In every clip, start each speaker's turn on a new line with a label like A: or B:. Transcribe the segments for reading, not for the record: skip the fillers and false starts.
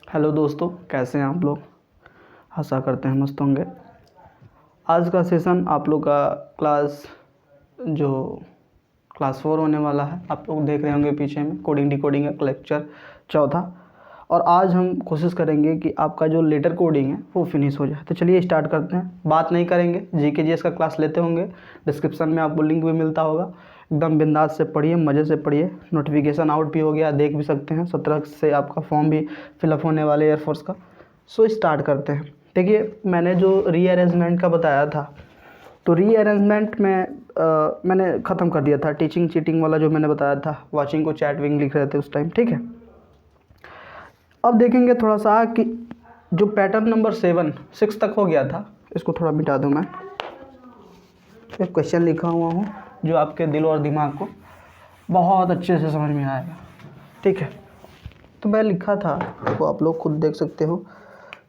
A: Hello दोस्तों, कैसे हैं आप लोग। आशा करते हैं मस्त होंगे। आज का सेशन आप लोग का क्लास 4 होने वाला है। आप लोग देख रहे होंगे पीछे में कोडिंग डिकोडिंग का लेक्चर चौथा। और आज हम कोशिश करेंगे कि आपका जो लेटर कोडिंग है वो फिनिश हो जाए। तो चलिए स्टार्ट करते हैं। बात नहीं करेंगे, GK GS का क्लास लेते होंगे, डिस्क्रिप्शन में आपको लिंक भी मिलता होगा। एकदम बिंदास से पढ़िए, मज़े से पढ़िए। नोटिफिकेशन आउट भी हो गया, देख भी सकते हैं। 17 से आपका फॉर्म भी फिलअप होने वाले एयरफोर्स का। सो स्टार्ट करते हैं। देखिए, मैंने जो रीअरेंजमेंट का बताया था, तो रीअरेंजमेंट में मैंने ख़त्म कर दिया था। टीचिंग चीटिंग वाला जो मैंने बताया था, वाचिंग को चैट विंग लिख रहे थे उस टाइम, ठीक है। अब देखेंगे थोड़ा सा कि जो पैटर्न नंबर 6 तक हो गया था, इसको थोड़ा मिटा दूँ। मैं एक क्वेश्चन लिखा हुआ हूँ जो आपके दिल और दिमाग को बहुत अच्छे से समझ में आएगा, ठीक है। तो मैं लिखा था, देखो आप लोग खुद देख सकते हो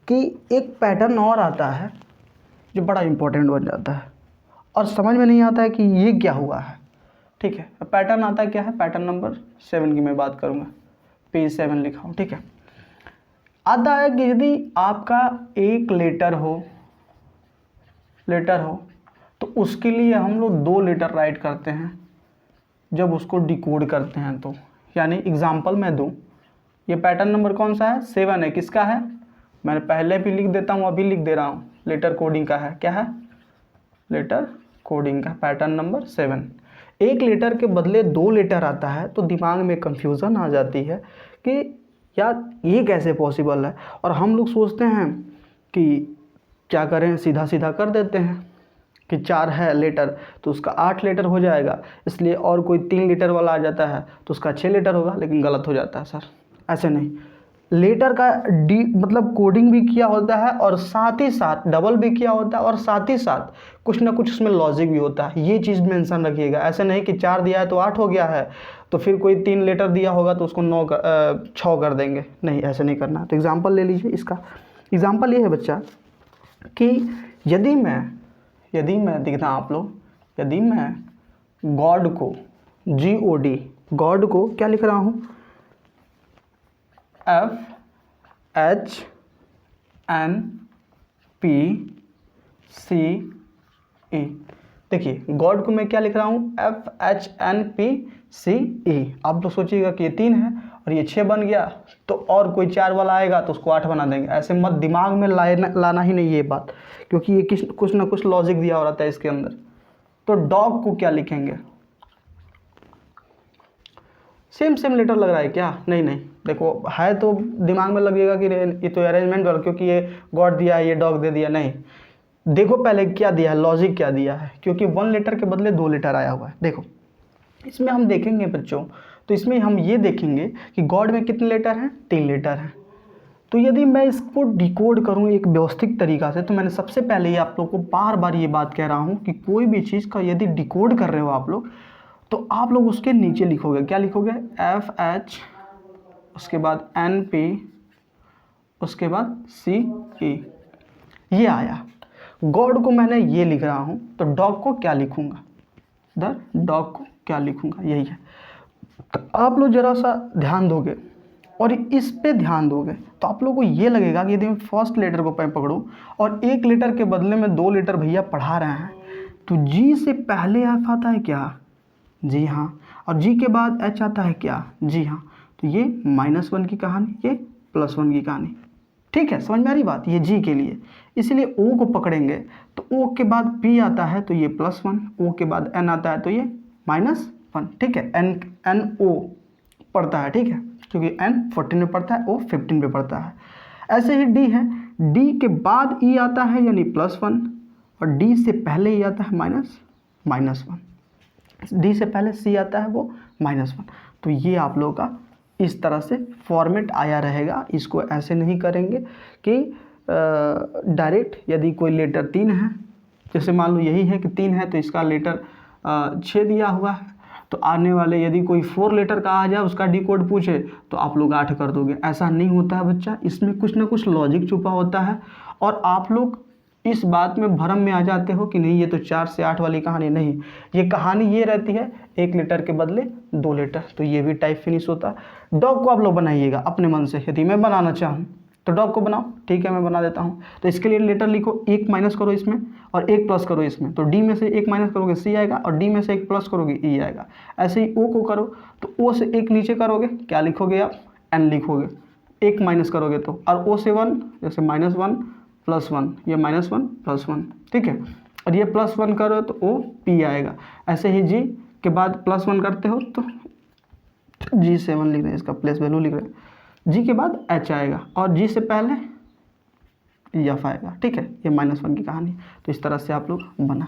A: कि एक पैटर्न और आता है जो बड़ा इम्पोर्टेंट बन जाता है और समझ में नहीं आता है कि ये क्या हुआ है, ठीक है। पैटर्न आता है, क्या है, पैटर्न नंबर 7 की मैं बात करूँगा। पेज 7 लिखा हूँ, ठीक है। आता है कि यदि आपका एक लेटर हो तो उसके लिए हम लोग 2 लेटर राइट करते हैं जब उसको डिकोड करते हैं। तो यानी एग्जाम्पल मैं दूँ, ये पैटर्न नंबर कौन सा है, 7 है। किसका है, मैंने पहले भी लिख देता हूँ, अभी लिख दे रहा हूँ। लेटर कोडिंग का है, क्या है, लेटर कोडिंग का पैटर्न नंबर 7। एक लेटर के बदले 2 लेटर आता है तो दिमाग में कन्फ्यूज़न आ जाती है कि यार ये कैसे पॉसिबल है। और हम लोग सोचते हैं कि क्या करें, सीधा सीधा कर देते हैं कि 4 है लेटर तो उसका 8 लेटर हो जाएगा, इसलिए और कोई 3 लेटर वाला आ जाता है तो उसका 6 लेटर होगा। लेकिन गलत हो जाता है सर, ऐसे नहीं। लेटर का मतलब कोडिंग भी किया होता है और साथ ही साथ डबल भी किया होता है और साथ ही साथ कुछ ना कुछ उसमें लॉजिक भी होता है। ये चीज़ मेंशन रखिएगा। ऐसे नहीं कि 4 दिया है तो 8 हो गया है, तो फिर कोई 3 लेटर दिया होगा तो उसको 6 कर देंगे। नहीं, ऐसे नहीं करना। तो एग्जाम्पल ले लीजिए। इसका एग्जाम्पल ये है बच्चा कि यदि मैं दिखता आप लोग, यदि मैं गॉड को GOD, गॉड को क्या लिख रहा हूँ, FHNPCE। देखिए, गॉड को मैं क्या लिख रहा हूँ, FHNPCE। आप लोग सोचिएगा कि ये 3 है और ये 6 बन गया, तो और कोई 4 वाला आएगा तो उसको 8 बना देंगे। ऐसे मत, दिमाग में लाना ही नहीं ये बात, क्योंकि ये कुछ ना कुछ लॉजिक दिया हो रहता है इसके अंदर। तो डॉग को क्या लिखेंगे, सेम लेटर लग रहा है क्या, नहीं, देखो है तो दिमाग में लगेगा कि ये तो अरेंजमेंट वाला, क्योंकि ये गॉड दिया है, ये डॉग दे दिया। नहीं, देखो पहले क्या दिया है, लॉजिक क्या दिया है, क्योंकि 1 लेटर के बदले 2 लेटर आया हुआ है। देखो इसमें हम देखेंगे बच्चों, तो इसमें हम ये देखेंगे कि गॉड में कितने लेटर हैं, 3 लेटर हैं। तो यदि मैं इसको डिकोड करूं एक व्यवस्थित तरीक़ा से, तो मैंने सबसे पहले ही आप लोग को बार बार ये बात कह रहा हूं कि कोई भी चीज़ का यदि डिकोड कर रहे हो आप लोग, तो आप लोग उसके नीचे लिखोगे, क्या लिखोगे, FH, उसके बाद NP, उसके बाद CE। ये आया। गॉड को मैंने ये लिख रहा हूँ, तो डॉग को क्या लिखूँगा, इधर डॉग को क्या लिखूँगा, यही है। तो आप लोग ज़रा सा ध्यान दोगे और इस पे ध्यान दोगे तो आप लोगों को ये लगेगा कि यदि मैं फर्स्ट लेटर को मैं पकड़ूँ और एक लेटर के बदले में 2 लेटर भैया पढ़ा रहे हैं, तो G से पहले F आता है क्या, जी हाँ, और G के बाद H आता है क्या, जी हाँ। तो ये -1 की कहानी, ये +1 की कहानी, ठीक है। समझ में आ रही बात, ये G के लिए। इसलिए O को पकड़ेंगे तो O के बाद P आता है तो ये +1, O के बाद N आता है तो ये -1, ठीक है। NO पढ़ता है, ठीक है, क्योंकि N 14 में पढ़ता है, O 15 में पढ़ता है। ऐसे ही D है, D के बाद E आता है यानी +1, और D से पहले E आता है -1, D से पहले C आता है वो -1। तो ये आप लोगों का इस तरह से फॉर्मेट आया रहेगा। इसको ऐसे नहीं करेंगे कि डायरेक्ट, यदि कोई लेटर 3 है, जैसे मान लो यही है कि 3 है तो इसका लेटर 6 दिया हुआ है, तो आने वाले यदि कोई 4 लेटर का आ जाए, उसका डिकोड पूछे तो आप लोग 8 कर दोगे। ऐसा नहीं होता है बच्चा, इसमें कुछ ना कुछ लॉजिक छुपा होता है और आप लोग इस बात में भ्रम में आ जाते हो कि नहीं ये तो 4 से 8 वाली कहानी। नहीं, ये कहानी ये रहती है, एक लेटर के बदले 2 लेटर, तो ये भी टाइप फिनिश होता है। डॉग को आप लोग बनाइएगा अपने मन से, यदि मैं बनाना चाहूँ तो डॉग को बनाओ, ठीक है मैं बना देता हूँ। तो इसके लिए लेटर लिखो, एक माइनस करो इसमें और एक प्लस करो इसमें, तो डी में से एक माइनस करोगे सी आएगा और डी में से एक प्लस करोगे ई आएगा। ऐसे ही ओ को करो, तो ओ से एक नीचे करोगे, क्या लिखोगे आप, एन लिखोगे, एक माइनस करोगे तो, और ओ से 1 जैसे -1 +1, ये -1 +1, ठीक है। और ये +1 करो तो ओ पी आएगा। ऐसे ही जी के बाद +1 करते हो तो G7 लिख रहे हैं, इसका प्लेस वैल्यू लिख रहे हैं, जी के बाद H आएगा और जी से पहले F आएगा, ठीक है। ये -1 की कहानी। तो इस तरह से आप लोग बना।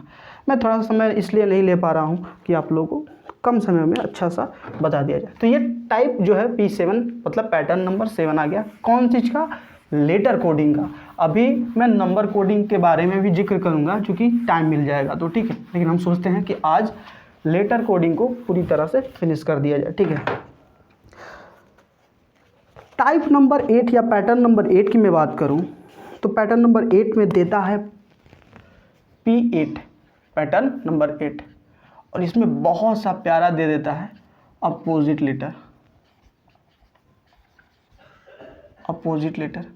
A: मैं थोड़ा सा समय इसलिए नहीं ले पा रहा हूँ कि आप लोगों को कम समय में अच्छा सा बता दिया जाए। तो ये टाइप जो है P7 मतलब पैटर्न नंबर 7 आ गया। कौन चीज़ का, लेटर कोडिंग का। अभी मैं नंबर कोडिंग के बारे में भी जिक्र करूँगा क्योंकि टाइम मिल जाएगा तो, ठीक है। लेकिन हम सोचते हैं कि आज लेटर कोडिंग को पूरी तरह से फिनिश कर दिया जाए, ठीक है। टाइप नंबर 8 या पैटर्न नंबर 8 की मैं बात करूं तो पैटर्न नंबर 8 में देता है P8, पैटर्न नंबर 8, और इसमें बहुत सा प्यारा दे देता है अपोजिट लेटर, अपोजिट लेटर।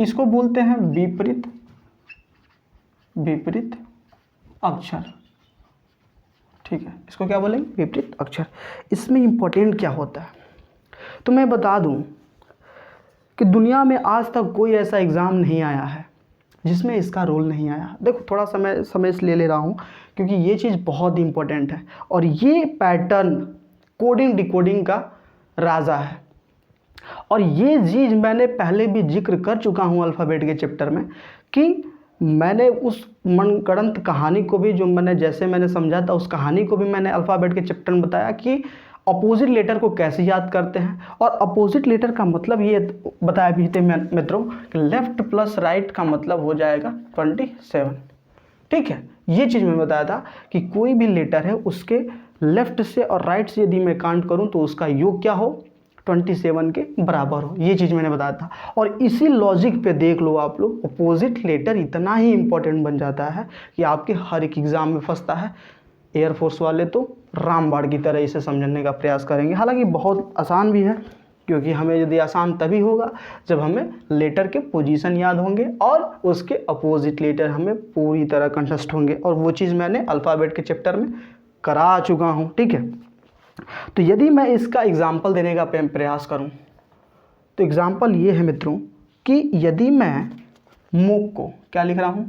A: इसको बोलते हैं विपरीत, विपरीत अक्षर, ठीक है। इसको क्या बोलेंगे, विपरीत अक्षर। इसमें इंपॉर्टेंट क्या होता है तो मैं बता दूं कि दुनिया में आज तक कोई ऐसा एग्ज़ाम नहीं आया है जिसमें इसका रोल नहीं आया। देखो थोड़ा समय इसलिए ले रहा हूं क्योंकि ये चीज़ बहुत इंपॉर्टेंट है और ये पैटर्न कोडिंग डिकोडिंग का राजा है। और ये चीज़ मैंने पहले भी जिक्र कर चुका हूं अल्फ़ाबेट के चैप्टर में कि मैंने उस मनगढ़ंत कहानी को भी, जो मैंने समझा था, उस कहानी को भी मैंने अल्फ़ाबेट के चैप्टर में बताया कि अपोजिट लेटर को कैसे याद करते हैं। और अपोजिट लेटर का मतलब ये बताया भी थे मित्रों कि लेफ्ट प्लस राइट का मतलब हो जाएगा 27, ठीक है। ये चीज़ मैं बताया था कि कोई भी लेटर है उसके लेफ्ट से और राइट से यदि मैं काउंट करूं तो उसका योग क्या हो, 27 के बराबर हो। ये चीज़ मैंने बताया था। और इसी लॉजिक पे देख लो आप लोग, अपोजिट लेटर इतना ही इंपॉर्टेंट बन जाता है कि आपके हर एक एग्ज़ाम में फंसता है। एयरफोर्स वाले तो रामबाण की तरह इसे समझने का प्रयास करेंगे। हालांकि बहुत आसान भी है क्योंकि हमें यदि आसान तभी होगा जब हमें लेटर के पोजीशन याद होंगे और उसके अपोजिट लेटर हमें पूरी तरह कंठस्थ होंगे, और वो चीज़ मैंने अल्फ़ाबेट के चैप्टर में करा चुका हूँ, ठीक है। तो यदि मैं इसका एग्जाम्पल देने का प्रयास करूँ तो एग्जाम्पल ये है मित्रों कि यदि मैं मूक को क्या लिख रहा हूँ,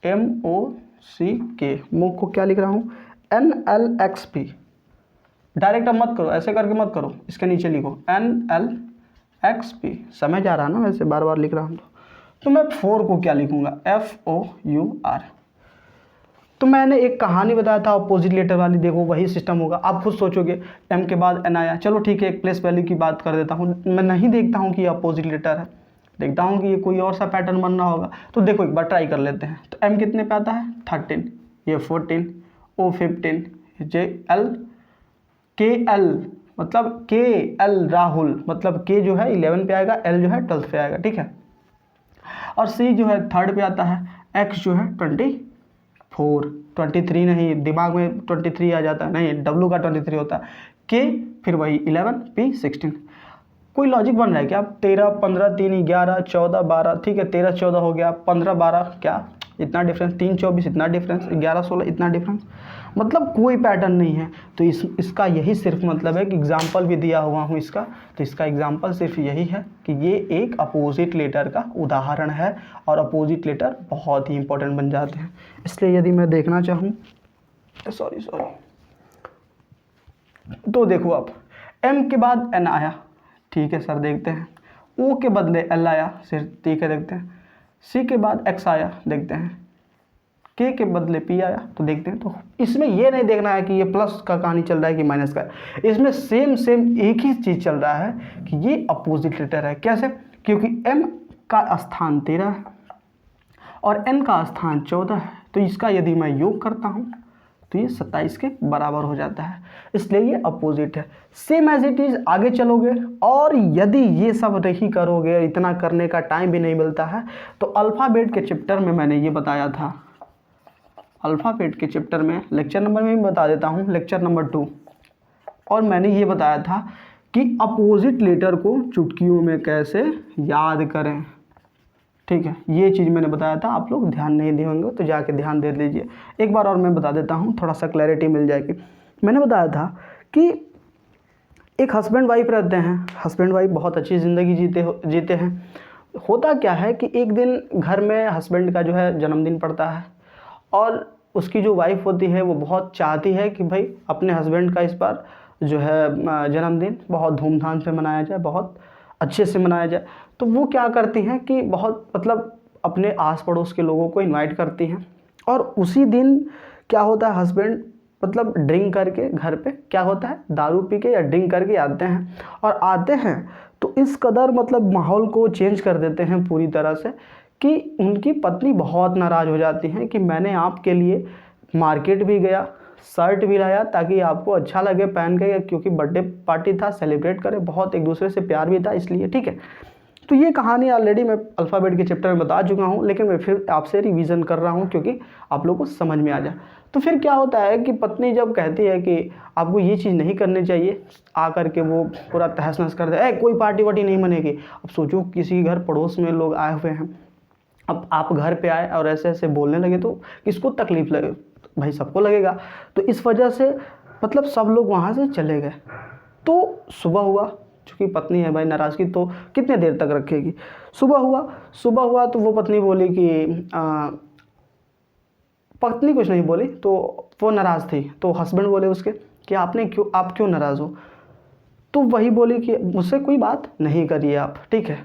A: MOCK, मूक को क्या लिख रहा हूँ, NLXP। डायरेक्ट अब मत करो, ऐसे करके मत करो, इसके नीचे लिखो NLXP। समझ आ रहा है ना, वैसे बार बार लिख रहा हूँ तो मैं 4 को क्या लिखूँगा, FOUR। तो मैंने एक कहानी बताया था अपोजिट लेटर वाली, देखो वही सिस्टम होगा। आप खुद सोचोगे M के बाद N आया, चलो ठीक है एक प्लेस वैल्यू की बात कर देता हूँ। मैं नहीं देखता हूँ कि ये अपोजिट लेटर है, देखता हूँ कि ये कोई और सा पैटर्न बनना होगा। तो देखो एक बार ट्राई कर लेते हैं। तो M कितने पे आता है, 13, ये 14, O 15, JL, KL मतलब KL राहुल, मतलब K जो है 11 पे आएगा, L जो है 12 पे आएगा, ठीक है। और C जो है 3rd पे आता है, X जो है 24, 23 नहीं, दिमाग में 23 आ जाता है, नहीं W का 23 होता है, K फिर वही 11, P 16। कोई लॉजिक बन रहा है क्या, 13, 15, 3, 11, 14, 12, ठीक है 13, 14 हो गया, 15, 12 क्या इतना डिफरेंस, 3, 24 इतना डिफरेंस, 11, 16 इतना डिफरेंस, मतलब कोई पैटर्न नहीं है। तो इसका यही सिर्फ मतलब है कि एग्जाम्पल भी दिया हुआ हूँ इसका, तो इसका एग्जाम्पल सिर्फ यही है कि ये एक अपोजिट लेटर का उदाहरण है और अपोजिट लेटर बहुत ही इंपॉर्टेंट बन जाते हैं। इसलिए यदि मैं देखना चाहूँ, सॉरी तो देखो आप M के बाद N आया, ठीक है सर देखते हैं, O के बदले L आया, सिर्फ ठीक है देखते हैं, C के बाद X आया देखते हैं, K के बदले P आया तो देखते हैं। तो इसमें ये नहीं देखना है कि ये प्लस का कहानी चल रहा है कि माइनस का, इसमें सेम एक ही चीज़ चल रहा है कि ये अपोजिट लेटर है। कैसे, क्योंकि M का स्थान 13 है और N का स्थान 14 है, तो इसका यदि मैं योग करता हूँ तो ये 27 के बराबर हो जाता है, इसलिए ये अपोजिट है। सेम एज इट इज़ आगे चलोगे और यदि ये सब नहीं करोगे, इतना करने का टाइम भी नहीं मिलता है, तो अल्फ़ाबेट के चैप्टर में मैंने ये बताया था, अल्फ़ाबेट के चैप्टर में लेक्चर नंबर में भी बता देता हूँ, लेक्चर नंबर 2, और मैंने ये बताया था कि अपोजिट लेटर को चुटकियों में कैसे याद करें। ठीक है, ये चीज़ मैंने बताया था, आप लोग ध्यान नहीं दिए होंगे तो जाके ध्यान दे लीजिए। एक बार और मैं बता देता हूँ, थोड़ा सा क्लैरिटी मिल जाएगी। मैंने बताया था कि एक हस्बैंड वाइफ रहते हैं, हस्बैंड वाइफ बहुत अच्छी ज़िंदगी जीते हैं। होता क्या है कि एक दिन घर में हस्बैंड का जो है जन्मदिन पड़ता है, और उसकी जो वाइफ होती है वो बहुत चाहती है कि भाई अपने हस्बैंड का इस बार जो है जन्मदिन बहुत धूमधाम से मनाया जाए, बहुत अच्छे से मनाया जाए। तो वो क्या करती हैं कि बहुत मतलब अपने आस पड़ोस के लोगों को इनवाइट करती हैं, और उसी दिन क्या होता है, हस्बैंड मतलब ड्रिंक करके घर पे क्या होता है, दारू पी के या ड्रिंक करके आते हैं, और आते हैं तो इस कदर मतलब माहौल को चेंज कर देते हैं पूरी तरह से कि उनकी पत्नी बहुत नाराज़ हो जाती हैं कि मैंने आपके लिए मार्केट भी गया, शर्ट भी लाया ताकि आपको अच्छा लगे पहन के, क्योंकि बर्थडे पार्टी था, सेलिब्रेट करें, बहुत एक दूसरे से प्यार भी था इसलिए। ठीक है, तो ये कहानी ऑलरेडी मैं अल्फ़ाबेट के चैप्टर में बता चुका हूँ, लेकिन मैं फिर आपसे रिवीजन कर रहा हूँ क्योंकि आप लोगों को समझ में आ जाए। तो फिर क्या होता है कि पत्नी जब कहती है कि आपको ये चीज़ नहीं करनी चाहिए, आकर के वो पूरा तहस नहस कर दे, कोई पार्टी वार्टी नहीं बनेगी। अब सोचो किसी घर पड़ोस में लोग आए हुए हैं, अब आप घर पे आए और ऐसे ऐसे बोलने लगे तो किसको तकलीफ़ लगे, भाई सबको लगेगा। तो इस वजह से मतलब सब लोग वहाँ से चले गए। तो सुबह हुआ, चूँकि पत्नी है भाई, नाराज़गी तो कितने देर तक रखेगी। सुबह हुआ तो वो पत्नी बोली कि पत्नी कुछ नहीं बोली, तो वो नाराज़ थी। तो हस्बैंड बोले उसके कि आप क्यों नाराज़ हो। तो वही बोली कि मुझसे कोई बात नहीं करिए आप, ठीक है।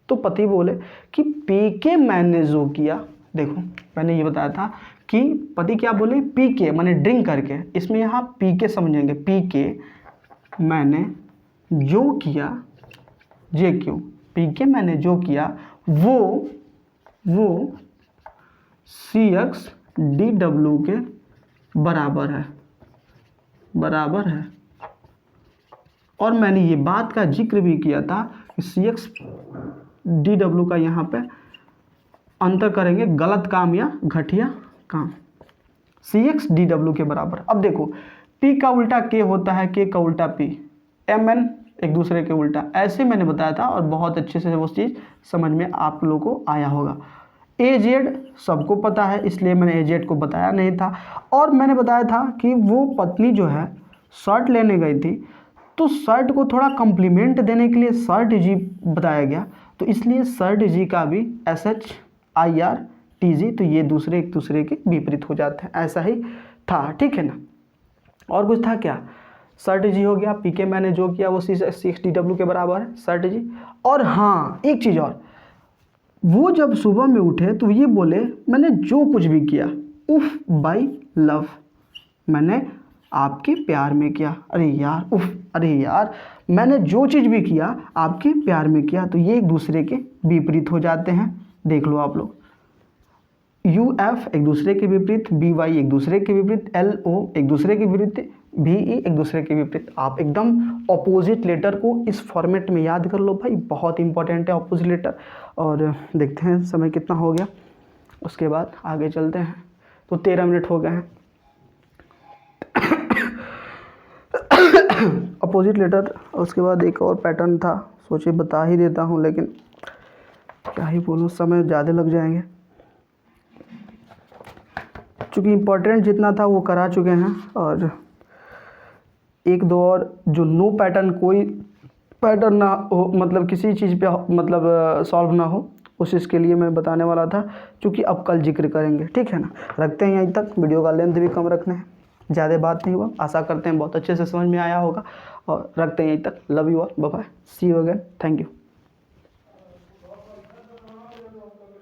A: तो पति बोले कि पी के मैंने जो किया, देखो मैंने ये बताया था कि पति क्या बोले, पी के माने ड्रिंक करके, इसमें यहाँ पी के समझेंगे, पी के मैंने जो किया, ये क्यों, पी के मैंने जो किया वो CXDW के बराबर है। और मैंने ये बात का जिक्र भी किया था कि CXDW का यहाँ पे अंतर करेंगे गलत काम या घटिया काम, CXDW के बराबर। अब देखो P का उल्टा K होता है, K का उल्टा P, MN एक दूसरे के उल्टा, ऐसे मैंने बताया था और बहुत अच्छे से वो चीज़ समझ में आप लोगों को आया होगा। AZ सबको पता है, इसलिए मैंने AZ को बताया नहीं था। और मैंने बताया था कि वो पत्नी जो है शर्ट लेने गई थी, तो शर्ट को थोड़ा कम्प्लीमेंट देने के लिए शर्ट जी बताया गया, तो इसलिए शर्ट जी का भी SHIRTG, तो ये एक दूसरे के विपरीत हो जाते हैं, ऐसा ही था, ठीक है ना। और कुछ था क्या, शर्ट जी हो गया, पी के मैंने जो किया वो CXDW के बराबर है, शर्ट जी। और हाँ एक चीज़ और, वो जब सुबह में उठे तो ये बोले मैंने जो कुछ भी किया, उफ बाई लव, मैंने आपके प्यार में किया। अरे यार मैंने जो चीज़ भी किया आपके प्यार में किया, तो ये एक दूसरे के विपरीत हो जाते हैं, देख लो आप लोग। UF एक दूसरे के विपरीत, BY एक दूसरे के विपरीत, LO एक दूसरे के विपरीत, VE एक दूसरे के विपरीत। आप एकदम अपोजिट लेटर को इस फॉर्मेट में याद कर लो भाई, बहुत इंपॉर्टेंट है अपोजिट लेटर। और देखते हैं समय कितना हो गया, उसके बाद आगे चलते हैं। तो 13 मिनट हो गए हैं। अपोजिट लेटर, उसके बाद एक और पैटर्न था, सोचे बता ही देता हूँ, लेकिन क्या ही बोलूँ, समय ज़्यादा लग जाएंगे, चूँकि इम्पोर्टेंट जितना था वो करा चुके हैं। और एक दो और जो नो पैटर्न, कोई पैटर्न ना हो, मतलब किसी चीज़ पे मतलब सॉल्व ना हो, उस चीज़ के लिए मैं बताने वाला था, क्योंकि अब कल जिक्र करेंगे, ठीक है ना। रखते हैं यहीं तक, वीडियो का लेंथ भी कम रखना है, ज़्यादा बात नहीं हुआ, आशा करते हैं बहुत अच्छे से समझ में आया होगा, और रखते हैं यहीं तक। Love you all, bye bye, see you again, thank you.